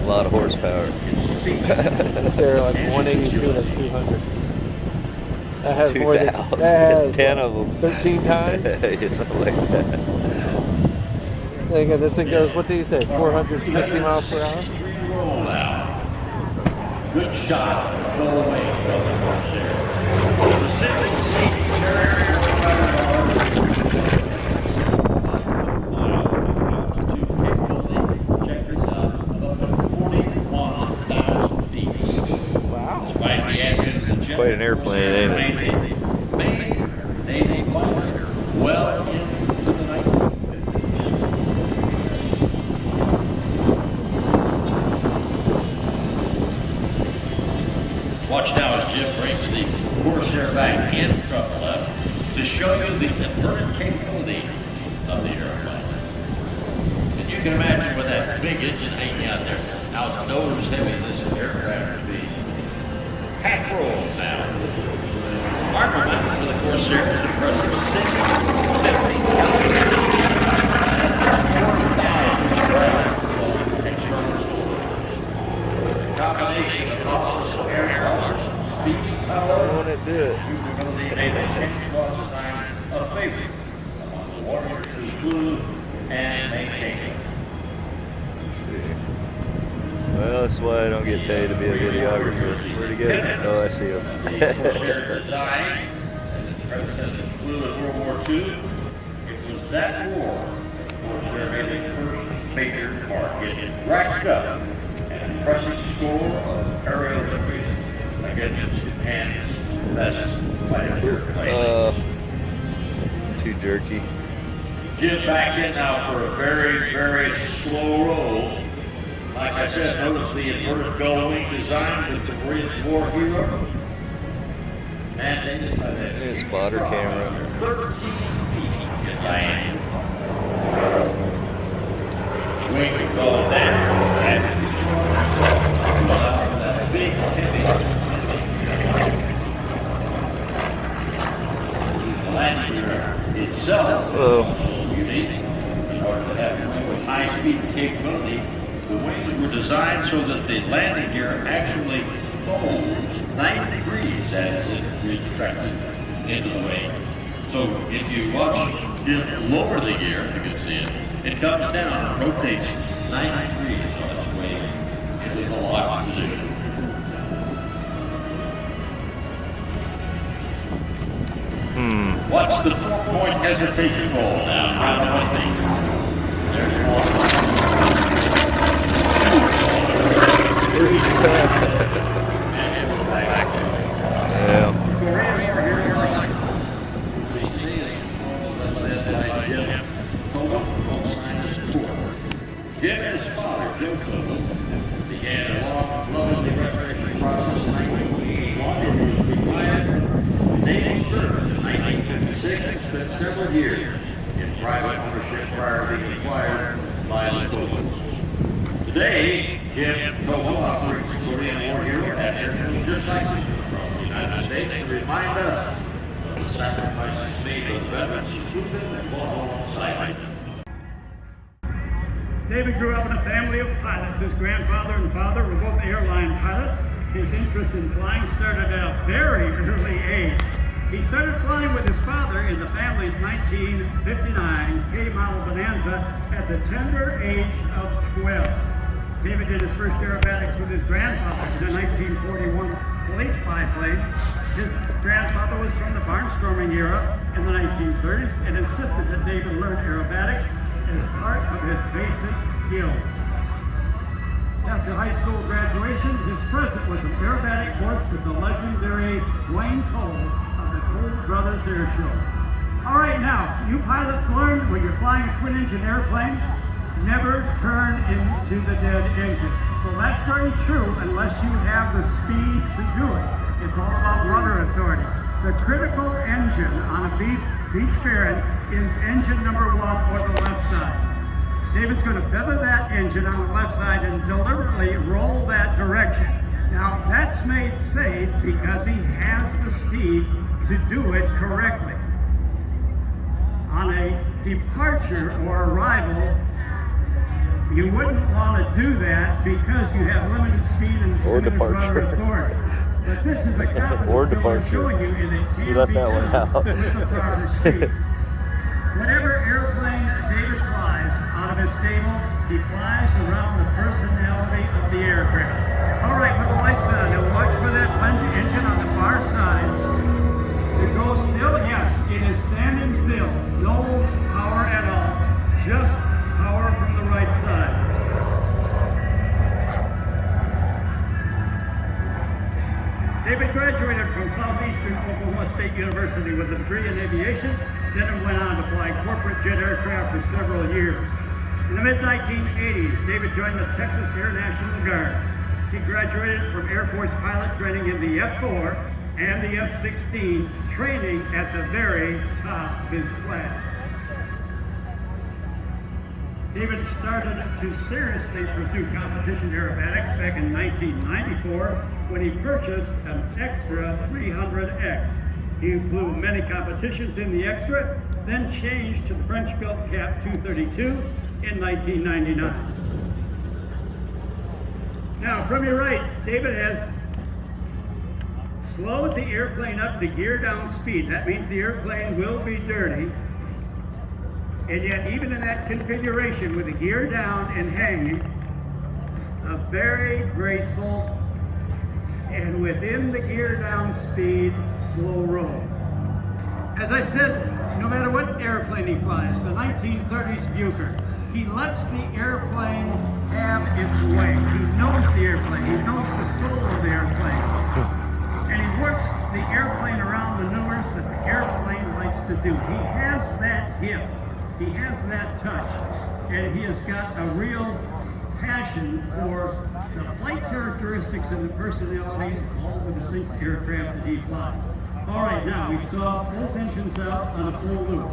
lot of horsepower. They're like 182, that's 200. That has more than 2,000. that has 10 of them. 13 times. Yeah, something like that. This thing goes, what did you say, 460 miles per hour? Good shot. Go away. Precision safety carrier. Check this out. Above 41,000 feet. Wow. Quite an airplane, ain't it? Navy fighter. Well into the 1950s. Watch now as Jim brings the Corsair back in trouble up to show you the inverted capability of the airplane. And you can imagine with that big engine hanging out there, how nose heavy this aircraft would be. Half roll now. Armament for the Corsair is impressive 650 caliber. Combination of also air speed, power, I want to do it. a favorite among the warriors who flew and maintained. Well, that's why I don't get paid to be a videographer. Where'd he go? Oh, I see him. The Corsair design, as its predecessor flew in World War II, it was that war Corsair made its first major mark. It racked up an impressive score of aerial victories against Japan's best fighter airplane. Too jerky. Jim back in now for a very, very slow roll. Like I said, notice the inverted gull wing design with the Korean War hero. Mandated by the Spotter camera. 13 feet in diameter. Wings are going down. That big, heavy landing gear itself is unique. In order to have a wing with high speed capability, the wings were designed so that the landing gear actually folds 90 degrees as it retracted into the wing. So if you watch it lower the gear, you can see it, it comes down and rotates 90 degrees on its way into the locked position. Watch the 4-point hesitation roll down. Round 1 thing. There's one. Yeah. Jim and his father, Joe Cobo, began a long, lovely recreation process in 1981 and was retired from naval service in 1956 and spent several years in private ownership prior to being acquired by the Cobos. Today, Jim Cobo operates Korean War hero at airshows just like this across the United States to remind us of the sacrifices made by the veterans who flew them and fought alongside them. David grew up in a family of pilots. His grandfather and father were both airline pilots. His interest in flying started at a very early age. He started flying with his father in the family's 1959 K-model Bonanza at the tender age of 12. David did his first aerobatics with his grandfather in a 1941 plate biplane. His grandfather was from the barnstorming era in the 1930s and insisted that David learn aerobatics as part of his basic skills. After high school graduation, his present was an aerobatic course with the legendary Wayne Cole of the Cole Brothers Air Show. All right, now, you pilots learn when you're flying a twin-engine airplane, never turn into the dead engine. Well, that's very true unless you have the speed to do it. It's all about rudder authority. The critical engine on a Beech Baron is engine number 1 or the left side. David's going to feather that engine on the left side and deliberately roll that direction. Now, that's made safe because he has the speed to do it correctly. On a departure or arrival, You wouldn't want to do that because you have limited speed and Or limited rudder departure. authority. But this is a confidence Or builder departure. showing you that it can You left be that one done out. with the proper speed. Whatever airplane David flies out of his stable, he flies around the personality of the aircraft. All right, with the lights on, now watch for that engine on the far side. It goes still, yes, it is standing still. No power at all, just power from the right side. David graduated from Southeastern Oklahoma State University with a degree in aviation, then went on to fly corporate jet aircraft for several years. In the mid-1980s, David joined the Texas Air National Guard. He graduated from Air Force pilot training in the F-4 and the F-16, training at the very top of his class. David started to seriously pursue competition aerobatics back in 1994 when he purchased an Extra 300X. He flew many competitions in the Extra, then changed to the French-built Cap 232 in 1999. Now, from your right, David has slowed the airplane up to gear down speed. That means the airplane will be dirty. And yet, even in that configuration with the gear down and hanging, a very graceful and within the gear down speed, slow roll. As I said, no matter what airplane he flies, the 1930s Buicker, he lets the airplane have its way. He knows the airplane, he knows the soul of the airplane. And he works the airplane around maneuvers that the airplane likes to do. He has that gift. He has that touch, and he has got a real passion for the flight characteristics and the personality of all the distinct aircraft that he flies. All right, now we saw both engines out on a full loop.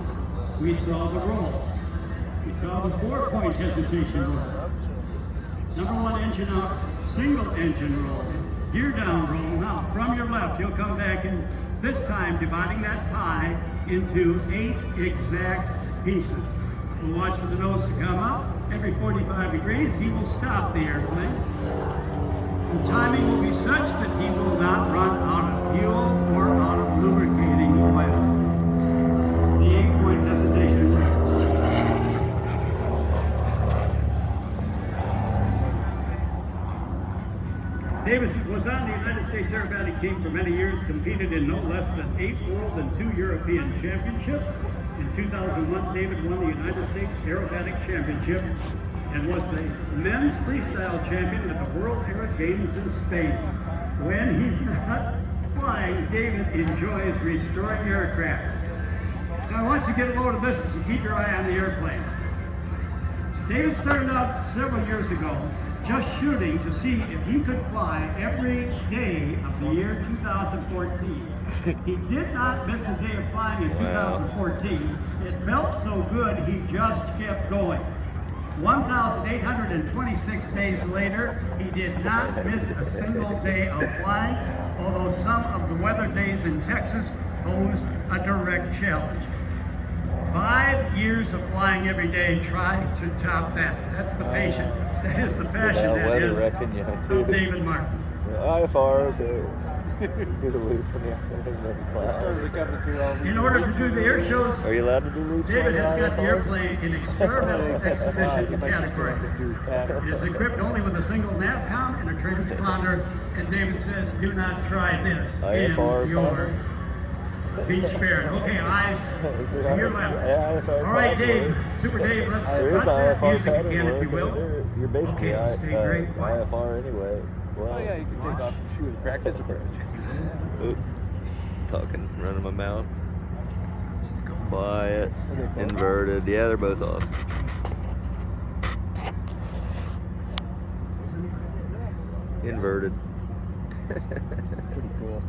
We saw the roll. We saw the 4-point hesitation roll. Number 1 engine out, single engine roll, gear down roll. Now from your left, you'll come back and this time dividing that pie into 8 exact pieces. We'll watch for the nose to come up. Every 45 degrees, he will stop the airplane. The timing will be such that he will not run out of fuel or out of lubricating oil. The 8-point hesitation roll. Davis was on the United States aerobatic team for many years, competed in no less than 8 world and 2 European championships. In 2001, David won the United States Aerobatic Championship and was the men's freestyle champion at the World Aero Games in Spain. When he's not flying, David enjoys restoring aircraft. Now I want you to get a load of this and keep your eye on the airplane. David started out several years ago just shooting to see if he could fly every day of the year 2014. He did not miss a day of flying in 2014. It felt so good, he just kept going. 1,826 days later, he did not miss a single day of flying, although some of the weather days in Texas posed a direct challenge. 5 years of flying every day, try to top that. That's the passion. That is the passion that is of David Martin. IFR, do the loop from the In order to do the air shows, Are you allowed to do loops? David has got the airplane in experimental exhibition category. It is equipped only with a single NAVCOM and a transponder, and David says, do not try this in your beach fair. Okay, eyes to your left. All right, Dave, Super Dave, let's cut that music again, if you will. You're basically Okay, stay very quiet. IFR anyway. Well, Oh yeah, you can take off the shoe and practice approach. Oop. Talking, running my mouth. Quiet, inverted. Yeah, they're both off. Inverted. Pretty cool.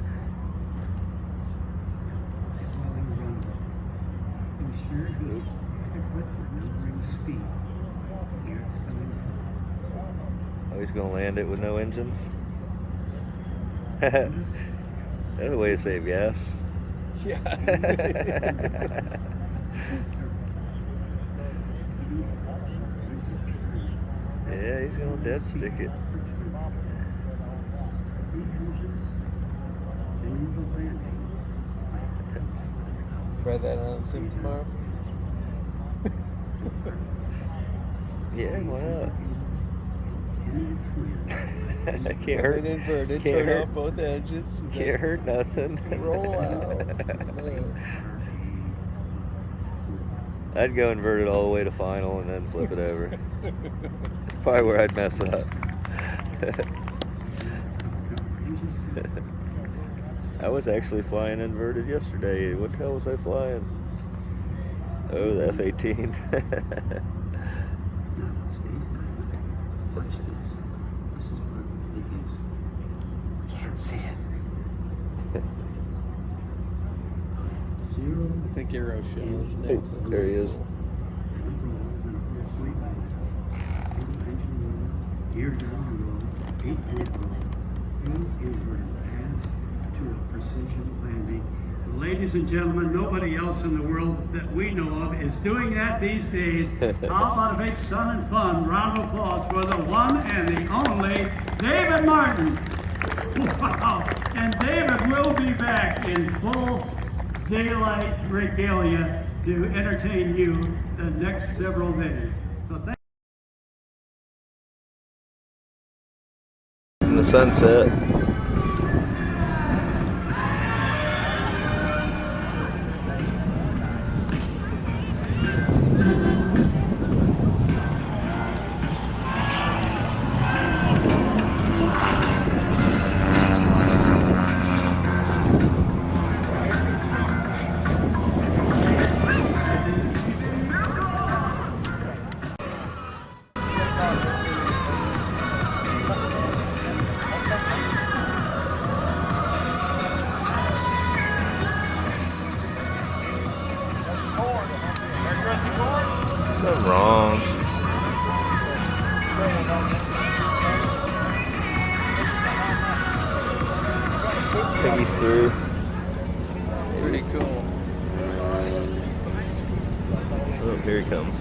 Oh, he's gonna land it with no engines? That's a way to save gas. Yeah. Yeah, he's gonna dead stick it. Try that on the sim tomorrow. Yeah, why not? Can't hurt. Inverted, Can't turn hurt. off both edges. And Can't hurt nothing. roll out. I'd go inverted all the way to final and then flip it over. That's probably where I'd mess up. I was actually flying inverted yesterday. What the hell was I flying? Oh, the F-18. Can't see it. I think Aeroshell is next. That's There he pretty is. cool. Ladies and gentlemen, nobody else in the world that we know of is doing that these days. How about a big sun and fun round of applause for the one and the only David Martin. Wow. And David will be back in full daylight regalia to entertain you the next several days. So thank In the sunset. Something wrong. Piggy's through. Pretty cool. Oh, here he comes.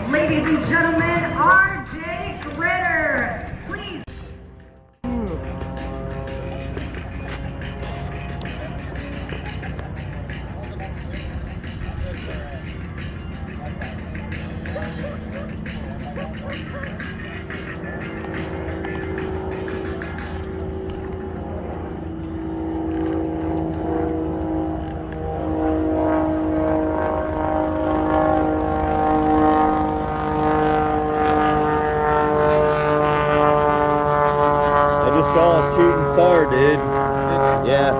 Ladies and gentlemen, R.J. Gritter, please. I just saw a shooting star, dude. Yeah.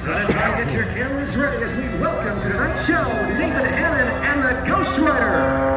So everybody get your cameras ready as we welcome to tonight's show, Nathan Hannon and the Ghost Rider.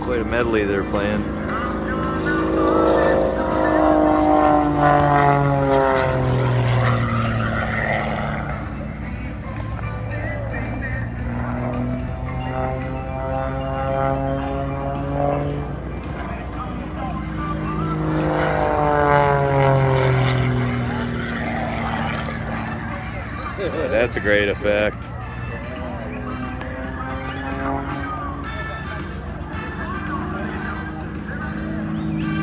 Quite a medley they're playing. That's a great effect.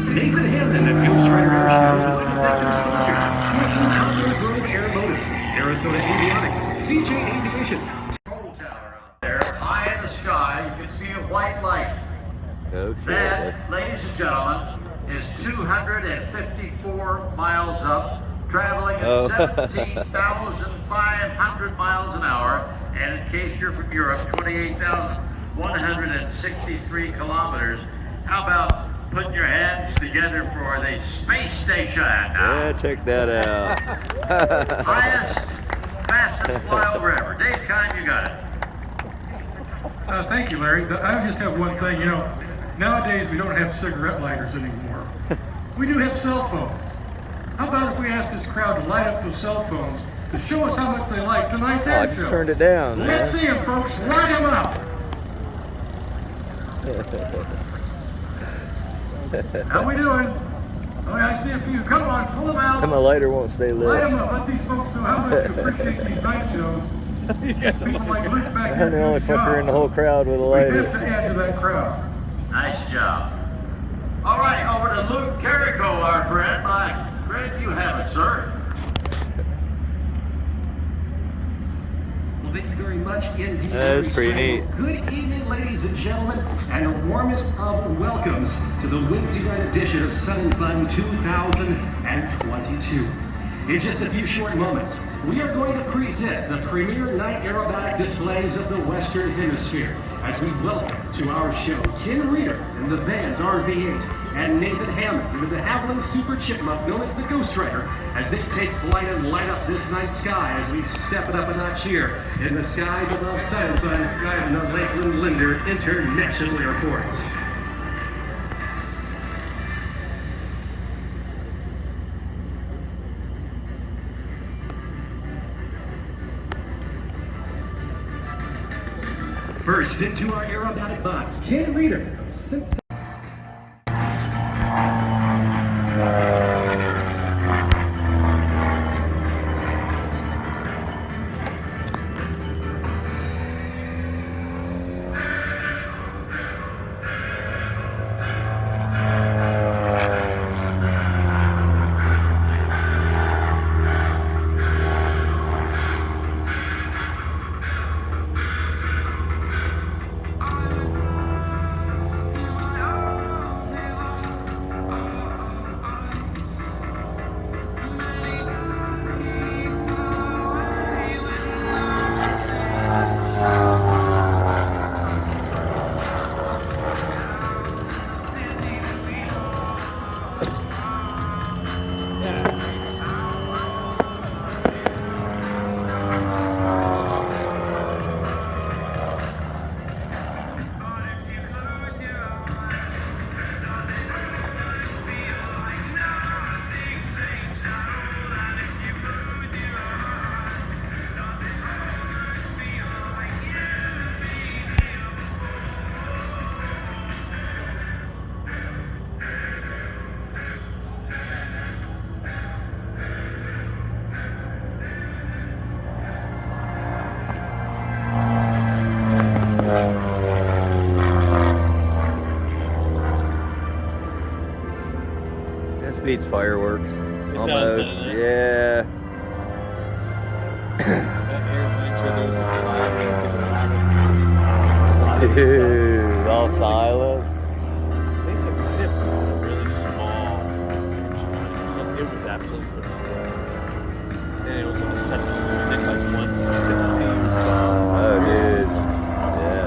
Nathan Hamden of Ghost Rider Aeroshell would like to thank their sponsors, Grove Aerobatic, Sarasota Avionics, CJ Aviation. Control tower out there, high in the sky, you can see a white light. Oh shit. That, ladies and gentlemen, is 254 miles up, traveling at 17,500 miles an hour, and in case you're from Europe, 28,163 kilometers. How about putting your hands together for the space station? Yeah, check that out. Highest, fastest flyover ever. Dave Kine, you got it. Thank you, Larry. I just have one thing. You know, nowadays we don't have cigarette lighters anymore. We do have cell phones. How about if we asked this crowd to light up those cell phones to show us how much they like tonight's Oh, I air just show? turned it down. Let's see them, folks. Light them up. How we doing? Oh, yeah, I see a few. Come on, pull them out. My lighter won't stay Light lit. them up. Let these folks know how much you appreciate these night shows. People like Luke back here. I'm the only fucker in the whole crowd with a We have to lighter. add to that crowd. Nice job. All right, over to Luke Carrico, our friend. My friend, you have it, sir. Well, thank you very much indeed. That is pretty neat. Good evening, ladies and gentlemen, and the warmest of welcomes to the Wednesday night edition of Sun and Fun 2022. In just a few short moments, we are going to present the premier night aerobatic displays of the Western Hemisphere as we welcome to our show Ken Reeder in the Vans RV-8 and Nathan Hammond in the de Havilland Super Chipmunk known as the Ghost Rider as they take flight and light up this night sky as we step it up a notch here in the skies above Sun and Fun driving the Lakeland Linder International Airport. First into our aerobatic box, Ken Reeder. Speeds fireworks. It Almost. does, doesn't it? Yeah. That AirVenture, there was a cloud a lot of the Dude, all silent. I think it might have been a really small engine on it or something. It was absolutely phenomenal. And it was on a central music, like 1 to 15 song. Oh, dude. Yeah.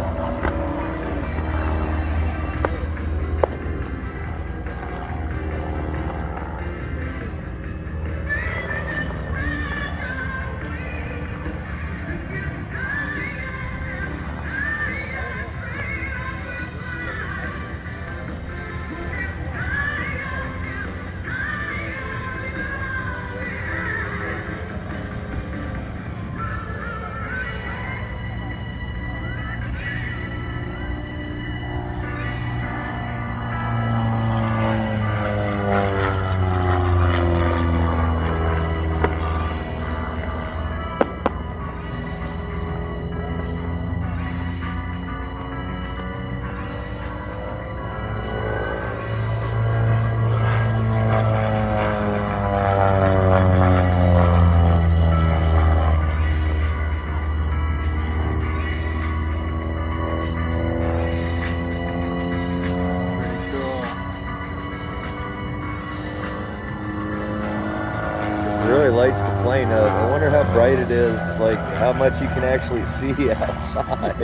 Really lights the plane up. I wonder how bright it is, like how much you can actually see outside.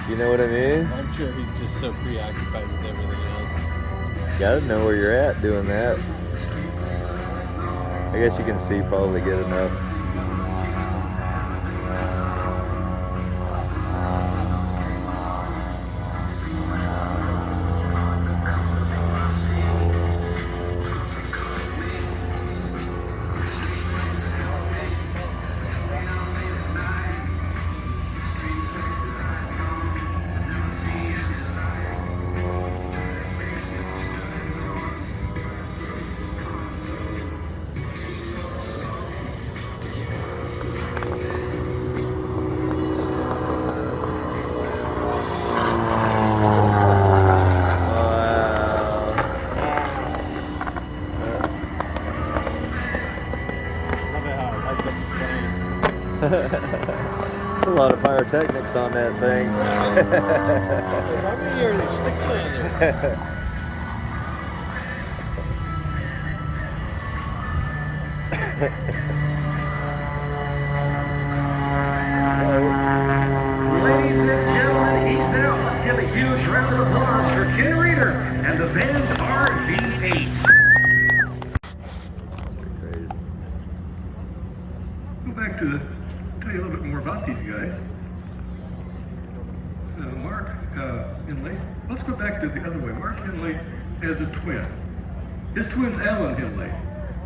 You know what I mean? I'm sure he's just so preoccupied with everything else. Gotta know where you're at doing that. I guess you can see probably good enough. There's a lot of pyrotechnics on that thing. How many are they sticking on there? Ladies and gentlemen, he's out. Let's give a huge round of applause for Ken Reeder and the Vans RV8. Go back to tell you a little bit more about these guys. Mark Henley. Let's go back to the other way. Mark Henley has a twin. His twin's Alan Henley.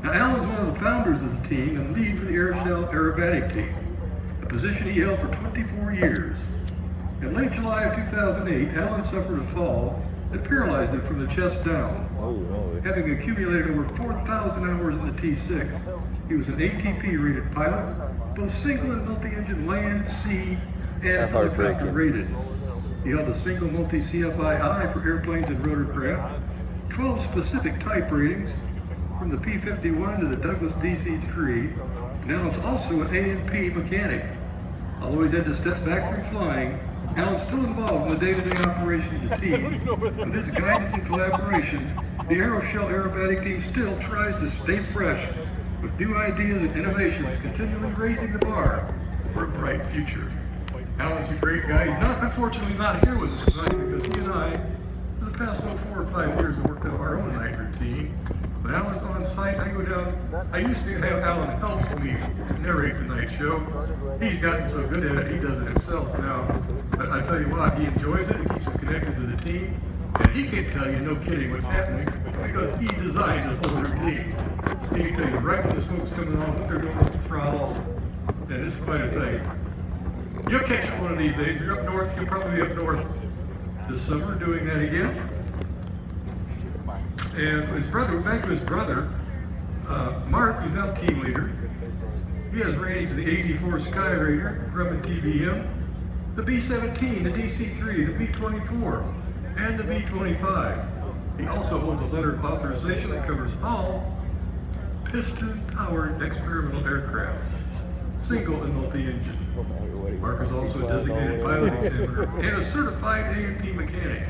Now, Alan's one of the founders of the team and lead for the Aeroshell aerobatic team, a position he held for 24 years. In late July of 2008, Alan suffered a fall that paralyzed him from the chest down. Having accumulated over 4,000 hours in the T6, he was an ATP-rated pilot, both single and multi-engine land, sea, and helicopter rated. He held a single multi-CFI for airplanes and rotorcraft, 12 specific type ratings, from the P-51 to the Douglas DC-3. Now it's also an A&P mechanic. Although he's had to step back from flying, Alan's still involved in the day-to-day operations of the team. With his guidance and collaboration, the Aeroshell aerobatic team still tries to stay fresh with new ideas and innovations, continually raising the bar for a bright future. Alan's a great guy. He's unfortunately not here with us tonight because he and I, for the past 4 or 5 years, have worked out our own night routine. But Alan's on site. I go down. I used to have Alan help me narrate the night show. He's gotten so good at it, he does it himself now. But I tell you what, he enjoys it. It keeps him connected to the team. And he can tell you, no kidding, what's happening because he designed the whole routine. He can tell you right when the smoke's coming on, what they're doing with the throttles. And it's quite a thing. You'll catch it one of these days. You're up north. You'll probably be up north this summer doing that again. And his brother, back to his brother, Mark, who's now team leader. He has ratings of the 84 Skyraider, Grumman TBM, the B-17, the DC-3, the B-24, and the B-25. He also holds a letter of authorization that covers all piston-powered experimental aircraft, single and multi-engine. Mark is also a designated pilot examiner and a certified A&P mechanic.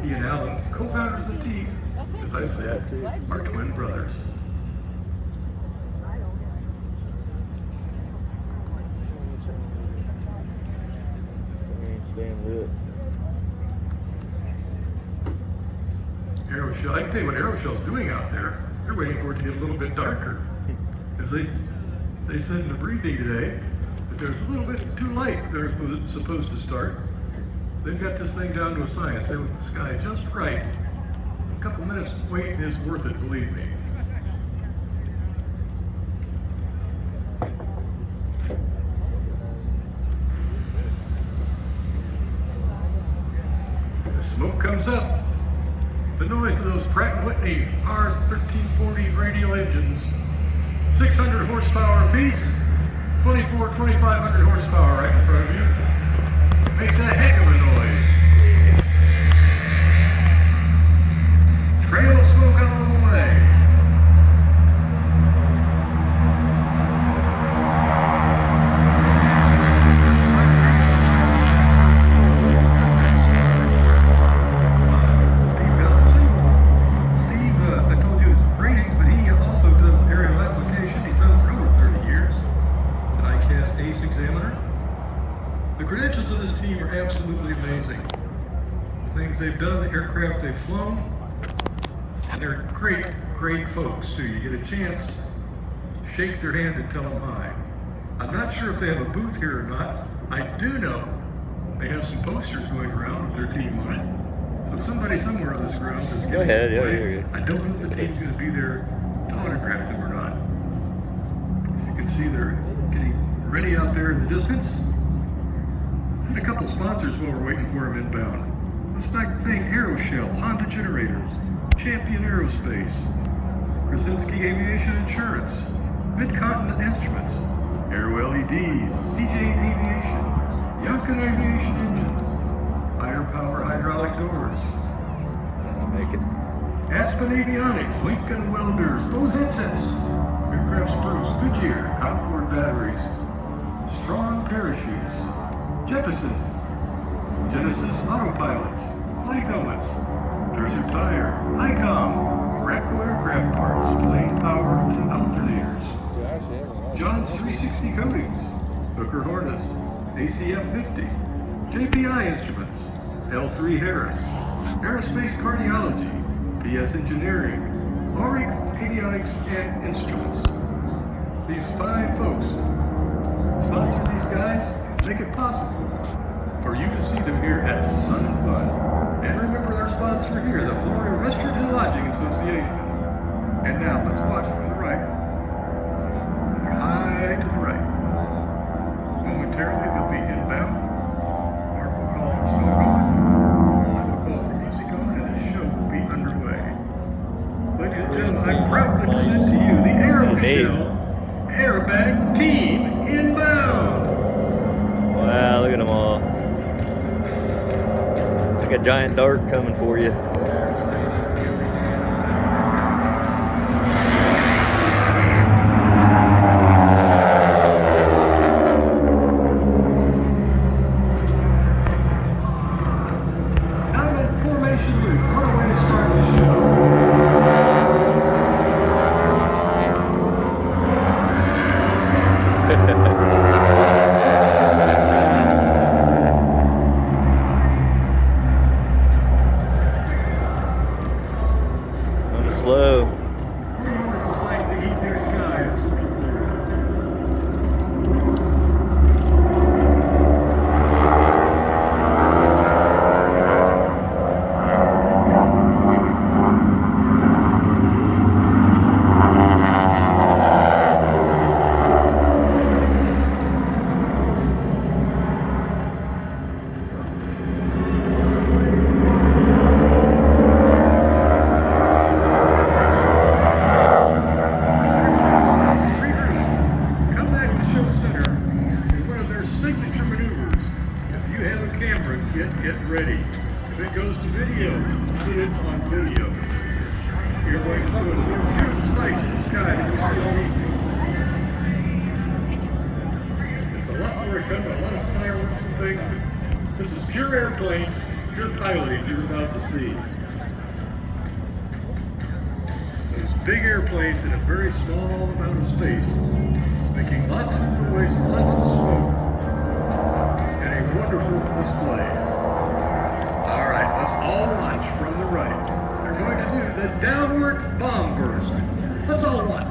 He and Alan, co-founders of the team, as I said, are twin brothers. Staying lit. Aeroshell, I can tell you what Aeroshell's doing out there. They're waiting for it to get a little bit darker. Because they said in the briefing today that there's a little bit too light. They're supposed to start. They've got this thing down to a science. They want the sky just right. A couple minutes waiting is worth it, believe me. The smoke comes up. The noise of those Pratt & Whitney R1340 radial engines, 600 horsepower apiece, 2,500 horsepower right in front of you, makes a heck of a noise. Trail of smoke out of the way. Absolutely amazing. The things they've done, the aircraft they've flown, and they're great, great folks too. You get a chance, shake their hand and tell them hi. I'm not sure if they have a booth here or not. I do know they have some posters going around with their team on it. So somebody somewhere on this ground is getting Go ahead, yeah, away. you're good. I don't know if the team's going to be there to autograph them or not. You can see they're getting ready out there in the distance. And a couple sponsors while we're waiting for them inbound. Let's like to thank Aeroshell, Honda Generators, Champion Aerospace, Krasinski Aviation Insurance, Mid-Continent Instruments, Aero LEDs, CJ Aviation, Yonkin Aviation Engines, Firepower Hydraulic Doors, Make it. Aspen Avionics, Lincoln Welders, those headsets, Aircraft Spruce, Goodyear, Concord Batteries, Strong Parachutes, Jeppesen, Genesis Autopilots, Flight Helmets, Terser Tire, ICOM, Ratco Aircraft Parts, Plane Power to Alternators, John's 360 Coatings, Hooker Hornets, ACF 50, JPI Instruments, L3 Harris, Aerospace Cardiology, PS Engineering, Auric Avionics and Instruments. These fine folks sponsor these guys, make it possible for you to see them here at Sun and Fun. And remember our sponsor here, the Florida Restaurant and Lodging Association. And now let's watch from the right. High to the right. Momentarily they'll be inbound. Mark will call for smoke on. I will call for music on, and the show will be underway. Ladies and gentlemen, I'm proud to present to you the Aeroshell Aerobatic Team inbound. Wow, look at them all. It's like a giant dart coming for you. Diamond formation loop. What a way to start the show. Slow. It's like the evening sky. It's looking clear. pure airplanes, pure piloting you're about to see. Those big airplanes in a very small amount of space, making lots of noise, lots of smoke, and a wonderful display. All right, let's all watch from the right. They're going to do the downward bomb burst. Let's all watch.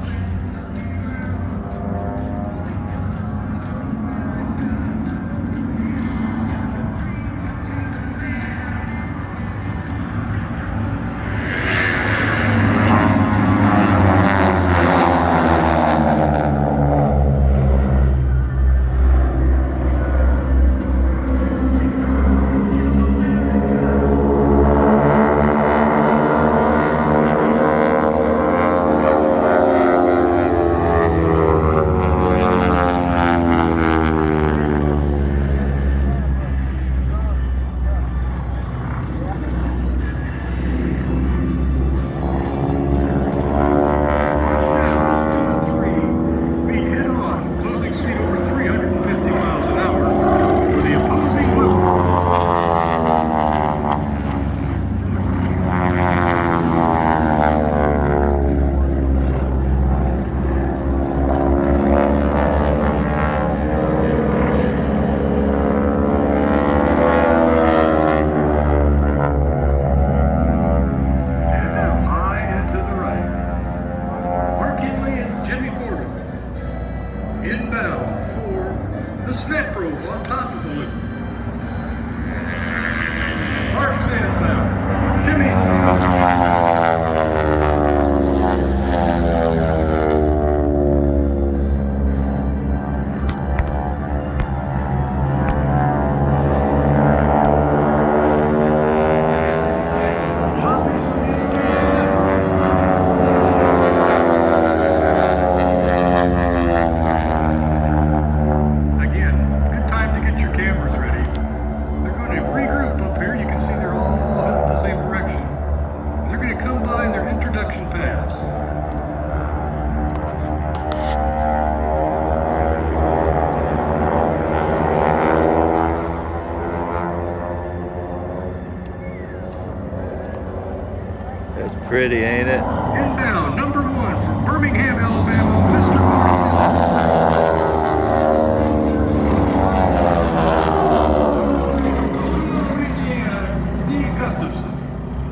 That's pretty, ain't it? Inbound, number 1 from Birmingham, Alabama, Mr. Louisiana, Steve Gustafson.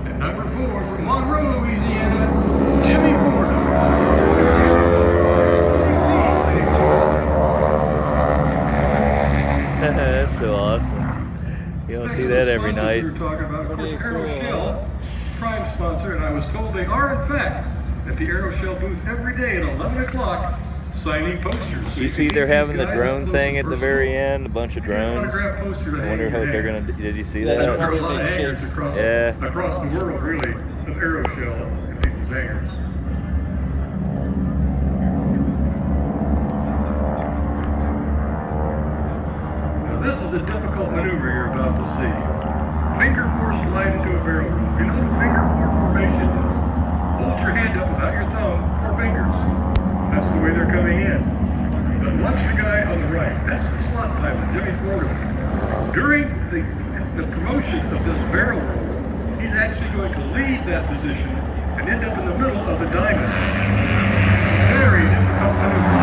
And number 4 from Monroe, Louisiana, Jimmy Porter. That's so awesome. You don't see that every night. We were talking about, of course, Aeroshell, prime sponsor, and I was told they are, in fact, at the Aeroshell booth every day at 11 o'clock, signing posters. You see they're having the drone thing at the very end, a bunch of drones. I wonder what they're going to do. Did you see that? There are a lot of hangers across the world, really, of Aeroshell in people's hangers. This is a difficult maneuver you're about to see. Finger four slide into a barrel roll. You know what finger four formation is? Hold your hand up without your thumb or fingers. That's the way they're coming in. But watch the guy on the right. That's the slot pilot, Jimmy Porter. During the promotion of this barrel roll, he's actually going to leave that position and end up in the middle of the diamond. Very difficult maneuver.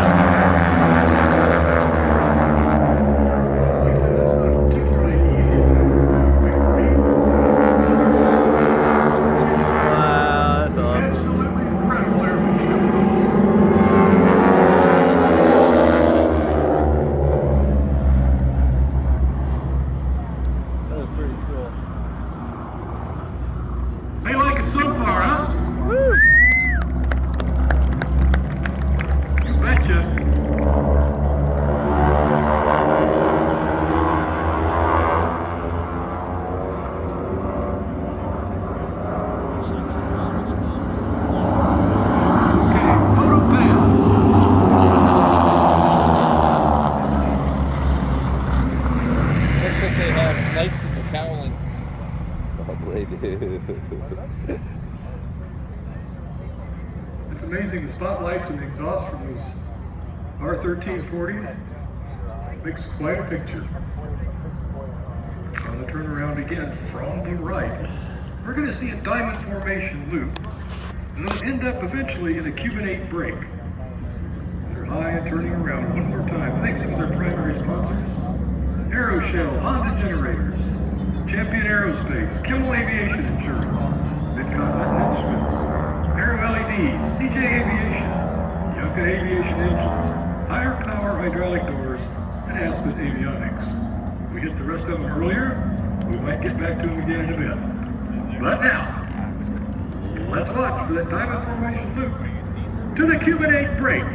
It's amazing, the spotlights and the exhaust from those R1340s makes quite a picture. On the turnaround again from the right, we're going to see a diamond formation loop. And it'll end up eventually in a Cuban 8 break. They're high and turning around one more time. Thanks to their primary sponsors, Aeroshell, Honda Generators, Champion Aerospace, Kimmel Aviation Insurance, Mid-Continent Instruments, Aero LEDs, CJ Aviation, Yunka Aviation Engines, Higher Power Hydraulic Doors, and Aspen Avionics. We hit the rest of them earlier. We might get back to them again in a bit. But now, let's watch for that diamond formation loop to the Cuban 8 break.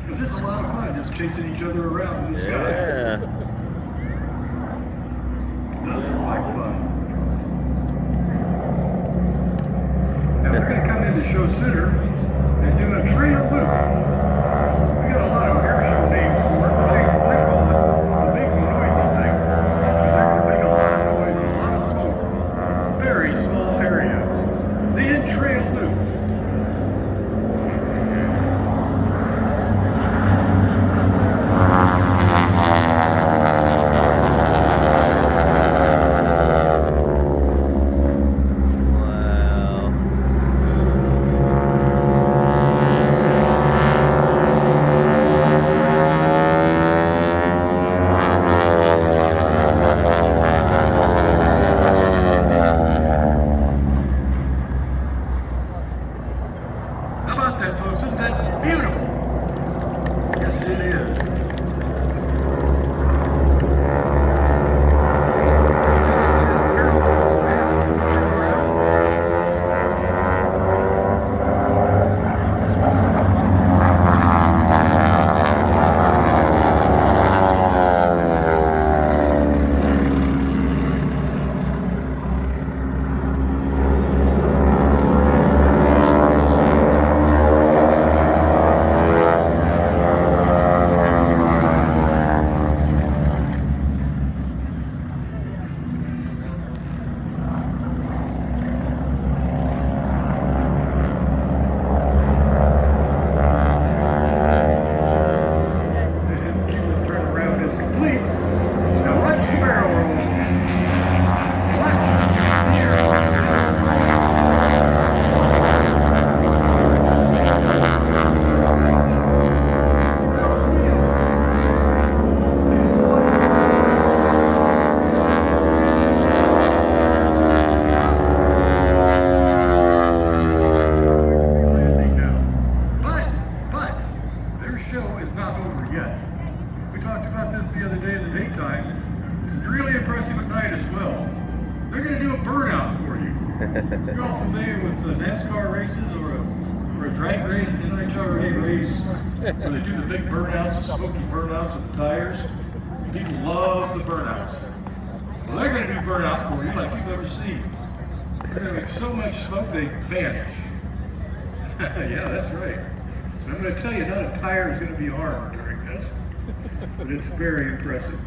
Because it's a lot of fun just chasing each other around in the sky. Yeah. Does look like fun. Now they're going to come in to show center and do a trail loop. We got a lot of airshow names for it, but they call it the big noisy thing. They're going to make a lot of noise and a lot of smoke. Very small area. The in-trail loop. How about that, folks? Isn't that beautiful? Yes, it is. The other day in the daytime. It's really impressive at night as well. They're going to do a burnout for you. You're all familiar with NASCAR races or a drag race, an NHRA race, where they do the big burnouts, the smoky burnouts of the tires. People love the burnouts. Well, they're going to do burnout for you like you've never seen. They're going to make so much smoke they vanish. Yeah, that's right. And I'm going to tell you, not a tire is going to be harmed during this. But it's very impressive.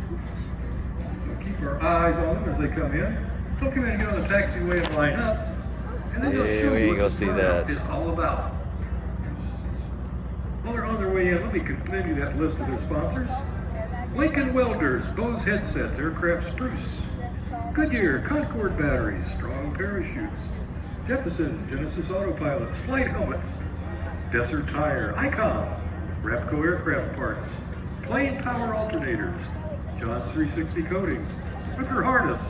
So keep our eyes on them as they come in. They'll come in and get on the taxiway and line up. And then they'll show we you ain't gonna what see the that. burnout is all about. While they're on their way in, let me continue that list of their sponsors. Lincoln Welders, Bose Headsets, Aircraft Spruce. Goodyear, Concord Batteries, Strong Parachutes. Jeppesen, Genesis Autopilots, Flight Helmets. Desert Tire, Icon, Rapco Aircraft Parts. Plane Power Alternators, John's 360 Coatings, Hooker Harness,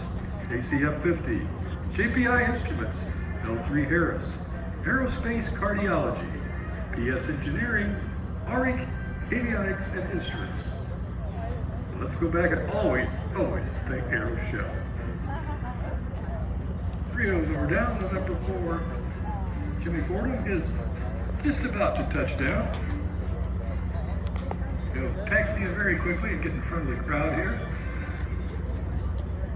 ACF 50, JPI Instruments, L3 Harris, Aerospace Cardiology, PS Engineering, ARIC Avionics and Instruments. Let's go back and always think Aeroshell. 3 O's over down to number 4. Jimmy Fordham is just about to touch down. He'll taxi in very quickly and get in front of the crowd here.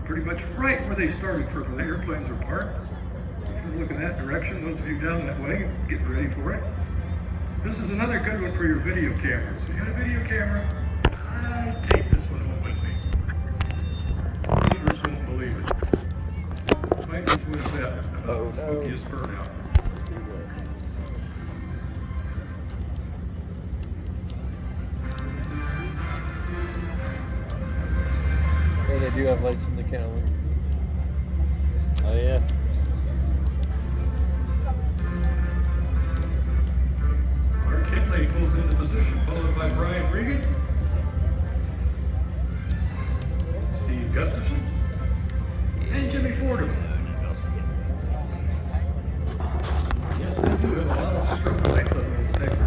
Pretty much right where they started from the airplanes are parked. If you look in that direction, those of you down that way, get ready for it. This is another good one for your video cameras. If you got a video camera, I take this one home with me. Neighbors won't believe it. Might just win a bet about the spookiest burnout. Oh, they do have lights in the calendar. Oh yeah. Mark Henley pulls into position, followed by Brian Regan, Steve Gustafson, and Jimmy Fordham. Yes, they do have a lot of strobe lights up in Texas.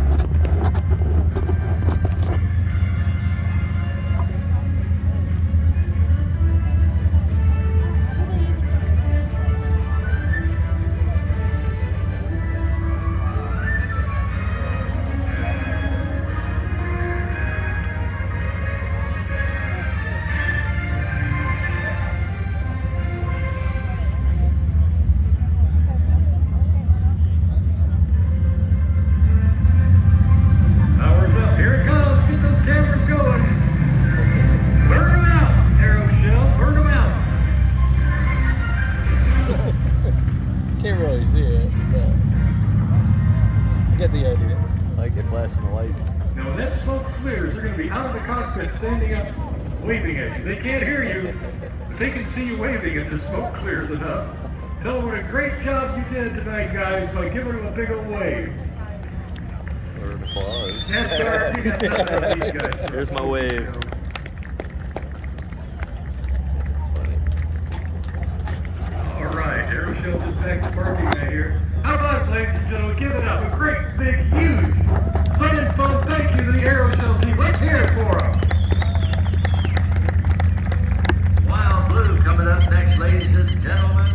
Power's up. Here it comes. Get those cameras going. Burn them out, Aeroshell. Burn them out. Can't really see it, but I get the idea. I like it flashing the lights. Now, when that smoke clears, they're going to be out of the cockpit, standing up, waving at you. They can't hear you, but they can see you waving if the smoke clears enough. Tell them what a great job you did tonight, guys, by giving them a big old wave. Or an applause. NASCAR, you got nothing out of these guys. Here's my wave. That's funny. All right, Aeroshell is back to parking right here. How about it, ladies and gentlemen? Give it up. A great, big, huge, fun and fun thank you to the Aeroshell team. Let's hear it for them. Wild Blue coming up next, ladies and gentlemen.